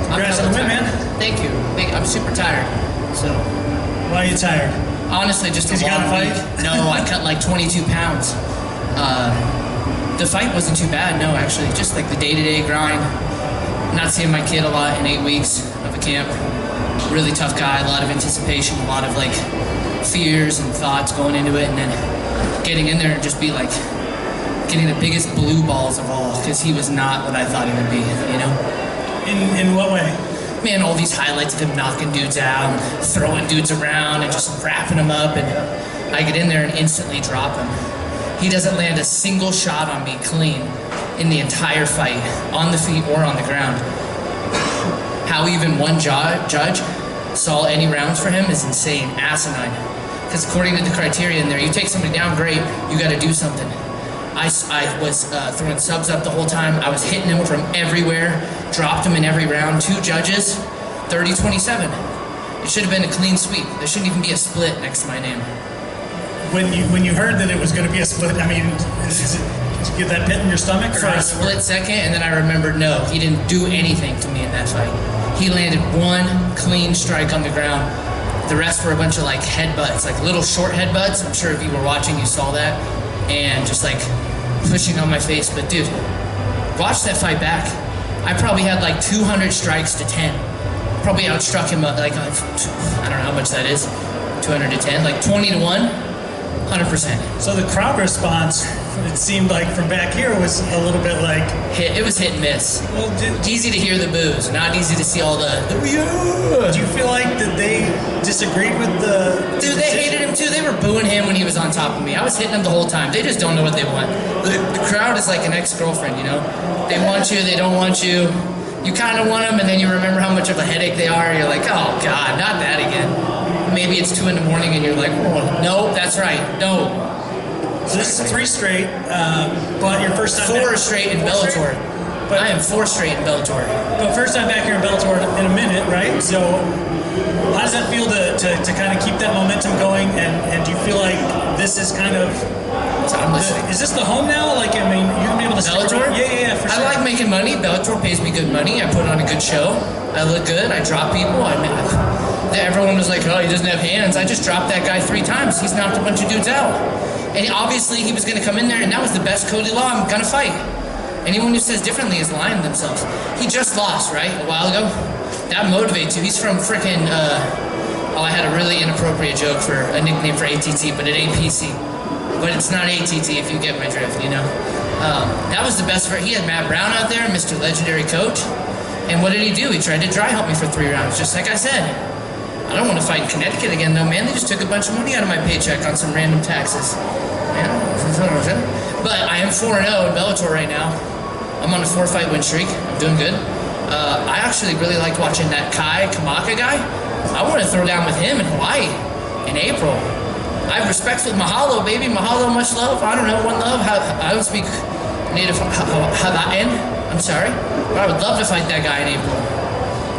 Congrats on the win, man. Thank you. I'm super tired. So. Why are you tired? Honestly, just a long week. No, I cut like 22 pounds. The fight wasn't too bad, no, actually. Just like the day-to-day grind. Not seeing my kid a lot in 8 weeks of a camp. Really tough guy, a lot of anticipation, a lot of like fears and thoughts going into it, and then getting in there and just be like getting the biggest blue balls of all, because he was not what I thought he would be, you know? In what way? Man, all these highlights of him knocking dudes out and throwing dudes around and just wrapping them up, and I get in there and instantly drop him. He doesn't land a single shot on me clean in the entire fight, on the feet or on the ground. How even one judge saw any rounds for him is insane, asinine. Because according to the criteria in there, you take somebody down, great, you got to do something. I was throwing subs up the whole time. I was hitting him from everywhere, dropped him in every round. 2 judges, 30-27. It should have been a clean sweep. There shouldn't even be a split next to my name. When you heard that it was going to be a split, I mean, did you get that pit in your stomach? For a split second, and then I remembered, no, he didn't do anything to me in that fight. He landed 1 clean strike on the ground. The rest were a bunch of like headbutts, like little short headbutts. I'm sure if you were watching, you saw that. And just like pushing on my face. But dude, watch that fight back. I probably had like 200 strikes to 10. Probably outstruck him like, I don't know how much that is, 200 to 10, like 20 to 1, 100%. So the crowd response, it seemed like from back here was a little bit like... It was hit and miss. Well, easy to hear the boos, not easy to see all the yeah. Do you feel like that they disagreed with the... Dude, they hated him too. They were booing him when he was on top of me. I was hitting him the whole time. They just don't know what they want. The crowd is like an ex-girlfriend, you know? They want you, they don't want you. You kind of want them, and then you remember how much of a headache they are. You're like, oh God, not that again. Maybe it's 2 in the morning and you're like, oh, no, that's right, no. So this is 3 straight, but your first time 4 straight in Bellator. But I am 4 straight in Bellator. But first time back here in Bellator in a minute, right? So how does that feel to kind of keep that momentum going? And do you feel like this is kind of... Is this the home now? Like, I mean, you're going to be able to... Bellator? Yeah, for sure. I like making money. Bellator pays me good money. I put on a good show. I look good. I drop people. Everyone was like, oh, he doesn't have hands. I just dropped that guy 3 times. He's knocked a bunch of dudes out. And obviously he was going to come in there, and that was the best Cody Law I'm going to fight. Anyone who says differently is lying to themselves. He just lost, right, a while ago? That motivates you. He's from frickin', I had a really inappropriate joke for a nickname for ATT, but it ain't PC. But it's not ATT if you get my drift, you know? That was the best he had Matt Brown out there, Mr. Legendary Coach. And what did he do? He tried to dry hump me for 3 rounds, just like I said. I don't want to fight in Connecticut again, though, man. They just took a bunch of money out of my paycheck on some random taxes. But I am 4-0 in Bellator right now. I'm on a 4-fight win streak. I'm doing good. I actually really liked watching that Kamaka guy. I want to throw down with him in Hawaii in April. I have respect for Mahalo, baby. Mahalo, much love. I don't know, one love. I don't speak native Hawaiian. I'm sorry. But I would love to fight that guy in April.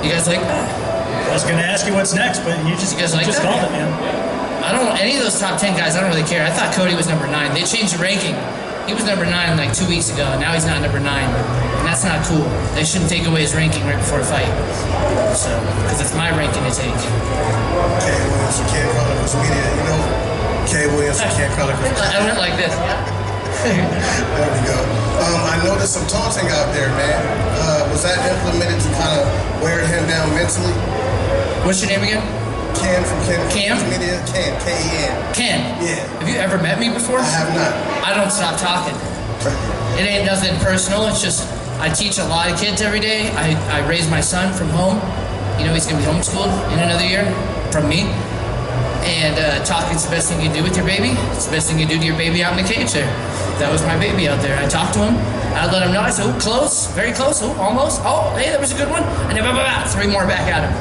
You guys like that? I was going to ask you what's next, but you just called it, man. I don't want any of those top 10 guys. I don't really care. I thought Cody was number 9. They changed the ranking. He was number 9 like 2 weeks ago, and now he's not number 9. And that's not cool. They shouldn't take away his ranking right before a fight. So, because it's my ranking to take. Kay Williams from Can't Chronicles Media. You know, Kay Williams from Can't Chronicles. I went like this. There we go. I noticed some taunting out there, man. Was that implemented to kind of wear him down mentally? What's your name again? Ken from Ken Media. Ken, K-E-N. Ken? Yeah. Have you ever met me before? I have not. I don't stop talking. It ain't nothing personal. It's just I teach a lot of kids every day. I raise my son from home. You know, he's going to be homeschooled in another year from me. And talking's the best thing you do with your baby. It's the best thing you do to your baby out in the cage there. That was my baby out there. I talked to him. I let him know. I said, oh, close, very close, oh, almost. Oh, hey, that was a good one. And then 3 more back at him.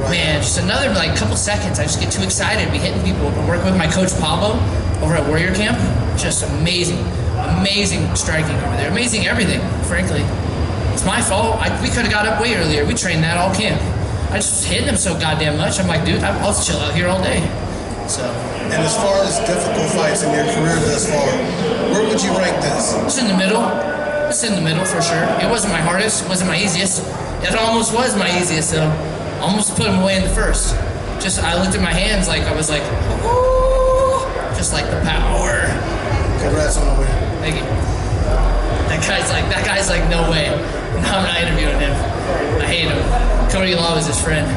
Man, just another like couple seconds. I just get too excited. Be hitting people. I've been working with my coach Pablo over at Warrior Camp. Just amazing, amazing striking over there. Amazing everything, frankly. It's my fault. We could have got up way earlier. We trained that all camp. I just hitting him so goddamn much. I'm like, dude, I'll chill out here all day. So. And as far as difficult fights in your career thus far, where would you rank this? It's in the middle. It's just in the middle for sure. It wasn't my hardest, wasn't my easiest. It almost was my easiest though. Almost put him away in the first. Just, I looked at my hands like I was like, ooh, just like the power. Congrats on the win. Thank you. That guy's like, no way. No, I'm not interviewing him. I hate him. Cody Law was his friend.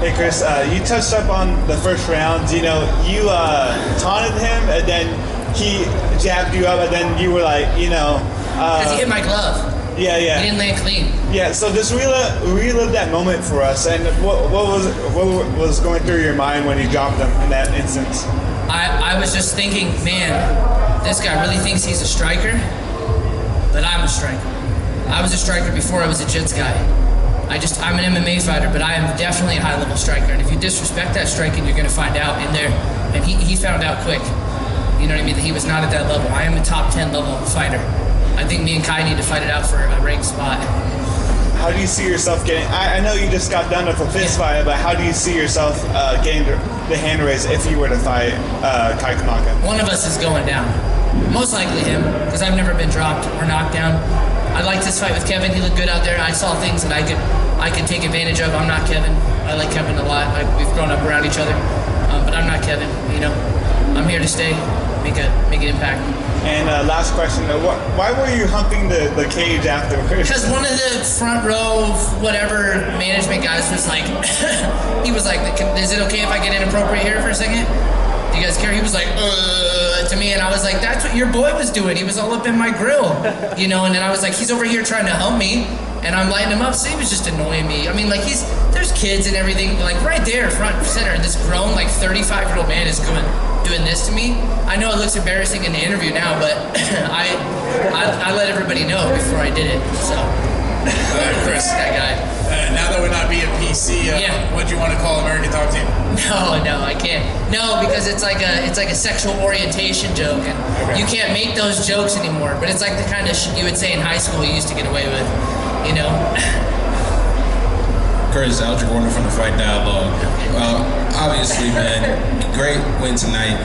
Hey Chris, you touched up on the first round. You know, you taunted him, and then he jabbed you up, and then you were like, you know, Because he hit my glove. Yeah. He didn't land clean. Yeah. So just relive that moment for us, and what was going through your mind when you dropped him in that instance? I was just thinking, man, this guy really thinks he's a striker, but I'm a striker. I was a striker before I was a jits guy. I'm an MMA fighter, but I am definitely a high-level striker. And if you disrespect that striking, you're going to find out in there. And he found out quick. You know what I mean? That he was not at that level. I am a top 10 level fighter. I think me and Kai need to fight it out for a ranked spot. How do you see yourself getting? I know you just got done with a fist fight, but how do you see yourself getting the hand raise if you were to fight Kai Kamaka? One of us is going down. Most likely him, because I've never been dropped or knocked down. I liked this fight with Kevin. He looked good out there. I saw things that I could take advantage of. I'm not Kevin. I like Kevin a lot. We've grown up around each other, but I'm not Kevin. You know, I'm here to stay, make an impact. And last question, why were you humping the cage afterwards? Because one of the front row, whatever, management guys was like, he was like, is it okay if I get inappropriate here for a second? Do you guys care? He was like, to me, and I was like, that's what your boy was doing. He was all up in my grill, you know, and then I was like, he's over here trying to hump me, and I'm lighting him up, so he was just annoying me. I mean, like, there's kids and everything, like, right there, front and center, and this grown, like, 35-year-old man is doing this to me. I know it looks embarrassing in the interview now, but I let everybody know before I did it, so. Chris, that guy. Now that we're not being PC, what do you want to call American Top Team? No, I can't. No, because it's like a sexual orientation joke, and you can't make those jokes anymore. But it's like the kind of shit you would say in high school you used to get away with, you know. Chris, Aldrich Warner from the Fight Dialogue. Obviously, man, great win tonight.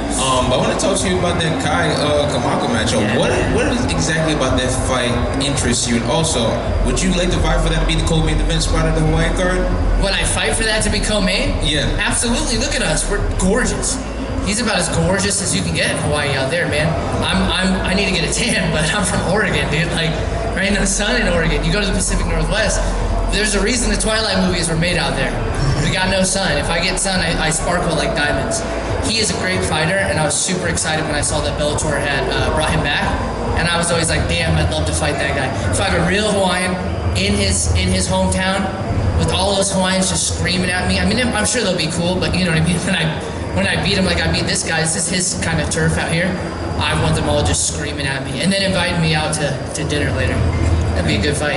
But I want to talk to you about that Kai Kamaka matchup. Yeah. What is exactly about that fight interests you? And also, would you like to fight for that to be the co-main event spot of the Hawaiian card? Would I fight for that to be co-main? Yeah. Absolutely. Look at us. We're gorgeous. He's about as gorgeous as you can get in Hawaii out there, man. I need to get a tan, but I'm from Oregon, dude. Like, there ain't no sun in Oregon. You go to the Pacific Northwest, there's a reason the Twilight movies were made out there. We got no sun. If I get sun, I sparkle like diamonds. He is a great fighter, and I was super excited when I saw that Bellator had brought him back. And I was always like, damn, I'd love to fight that guy. Fight a real Hawaiian in his hometown with all those Hawaiians just screaming at me. I mean, I'm sure they'll be cool, but you know what I mean? When I beat him like I beat this guy, this is his kind of turf out here. I want them all just screaming at me. And then inviting me out to dinner later. That'd be a good fight.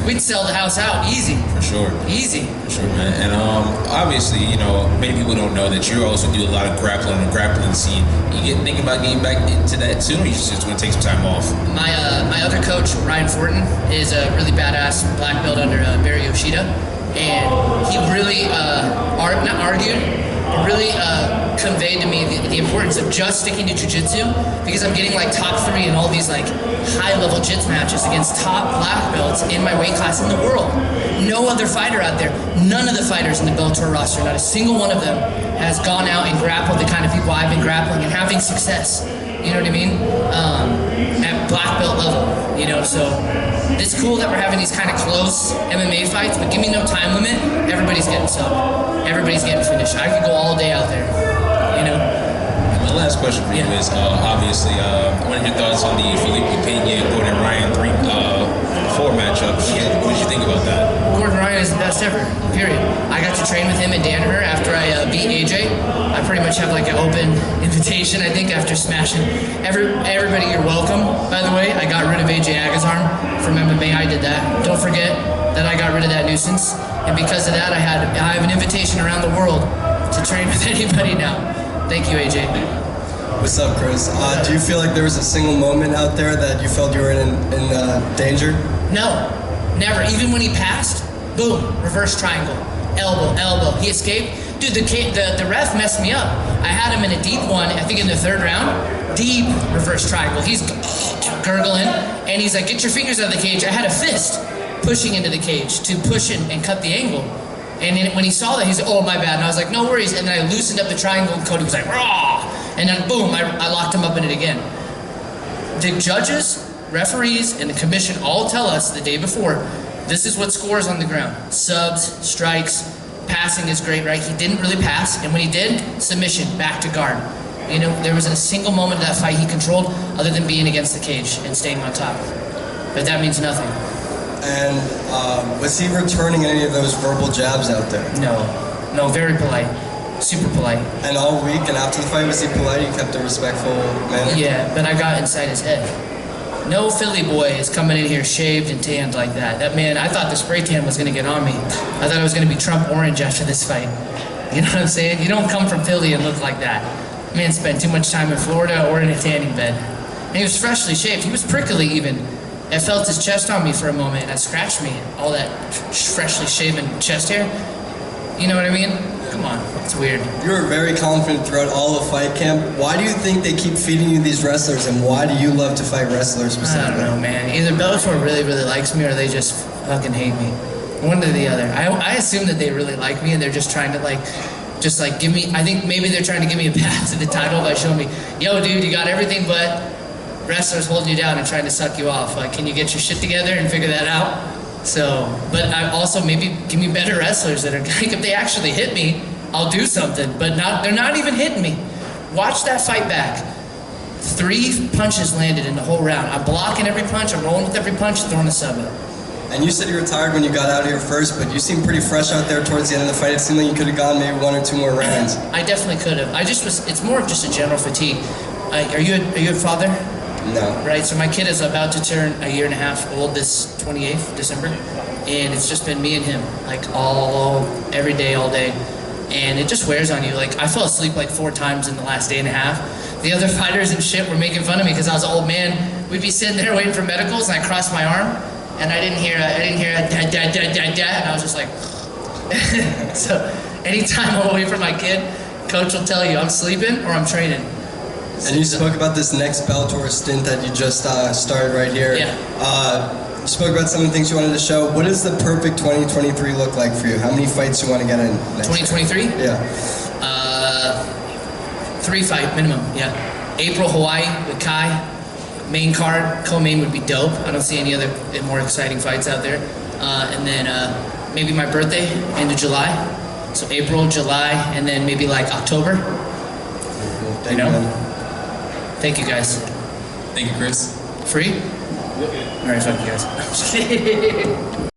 We'd sell the house out easy. For sure. Easy. For sure, man. And obviously, you know, many people don't know that you also do a lot of grappling and grappling scene. You thinking about getting back into that soon, or you just want to take some time off? My other coach, Ryan Fortin, is a really badass black belt under Barry Yoshida. And he really, not argued, but really conveyed to me the importance of just sticking to jiu-jitsu, because I'm getting like top 3 in all these like high-level jits matches against top black belts in my weight class in the world. No other fighter out there, none of the fighters in the Bellator roster, not a single one of them has gone out and grappled the kind of people I've been grappling and having success. You know what I mean? At black belt level, you know, so it's cool that we're having these kind of close MMA fights, but give me no time limit, everybody's getting subbed. Everybody's getting finished. I could go all day out there, you know? My last question for you is, obviously, what are your thoughts on the Felipe Pena, Gordon Ryan 4 matchup? What did you think about that? Gordon Ryan is the best ever, period. I got to train with him in Danaher after I beat AJ. I pretty much have like an open invitation, I think, after smashing. Everybody, you're welcome, by the way. I got rid of AJ Agazarm from MMA. I did that. Don't forget that I got rid of that nuisance. And because of that, I have an invitation around the world to train with anybody now. Thank you, AJ. What's up, Chris? Do you feel like there was a single moment out there that you felt you were in danger? No, never. Even when he passed, boom, reverse triangle, elbow. He escaped. Dude, the ref messed me up. I had him in a deep one, I think in the 3rd round. Deep reverse triangle. He's gurgling, And he's like, get your fingers out of the cage. I had a fist pushing into the cage to push and cut the angle. And then when he saw that, he's like, oh, my bad. And I was like, no worries. And then I loosened up the triangle, and Cody was like, raw. And then boom, I locked him up in it again. The judges, referees, and the commission all tell us the day before, this is what scores on the ground. Subs, strikes, passing is great, right? He didn't really pass, and when he did, submission, back to guard. You know, there wasn't a single moment of that fight he controlled other than being against the cage and staying on top. But that means nothing. And was he returning any of those verbal jabs out there? No, very polite, super polite. And all week and after the fight, was he polite? He kept a respectful manner? Yeah, but I got inside his head. No Philly boy is coming in here shaved and tanned like that. That man, I thought the spray tan was gonna get on me. I thought I was gonna be Trump orange after this fight. You know what I'm saying? You don't come from Philly and look like that. Man spent too much time in Florida or in a tanning bed. And he was freshly shaved. He was prickly even. I felt his chest on me for a moment and it scratched me. All that freshly shaven chest hair. You know what I mean? Come on, it's weird. You were very confident throughout all of fight camp. Why do you think they keep feeding you these wrestlers, and why do you love to fight wrestlers specifically? I don't know, man. Either Bellator really, really likes me or they just fucking hate me. One or the other. I assume that they really like me and they're just trying to just give me, I think maybe they're trying to give me a path to the title by showing me, yo dude, you got everything but wrestlers holding you down and trying to suck you off. Like, can you get your shit together and figure that out? So, but I also maybe give me better wrestlers that are like, if they actually hit me, I'll do something. But they're not even hitting me. Watch that fight back. 3 punches landed in the whole round. I'm blocking every punch, I'm rolling with every punch, throwing a sub up. And you said you were tired when you got out of here first, but you seemed pretty fresh out there towards the end of the fight. It seemed like you could have gone maybe 1 or 2 more rounds. I definitely could have. It's more of just a general fatigue. Are you a father? No. Right, so my kid is about to turn 1.5 years old this 28th December, and it's just been me and him, like every day, all day, and it just wears on you. Like, I fell asleep like 4 times in the last 1.5 days. The other fighters and shit were making fun of me because I was an old man. We'd be sitting there waiting for medicals, and I crossed my arm, and I didn't hear a dad, dad, dad, dad, dad, and I was just like, so anytime I'm away from my kid, coach will tell you I'm sleeping or I'm training. And you spoke about this next Bellator stint that you just started right here. Yeah. You spoke about some of the things you wanted to show. What does the perfect 2023 look like for you? How many fights you want to get in next 2023? Yeah. 3 fight minimum, yeah. April, Hawaii with Kai. Main card, co-main would be dope. I don't see any other more exciting fights out there. And then maybe my birthday, end of July. So April, July, and then maybe like October. Thank you, man. Thank you guys. Thank you, Chris. Free? All right, fuck you guys.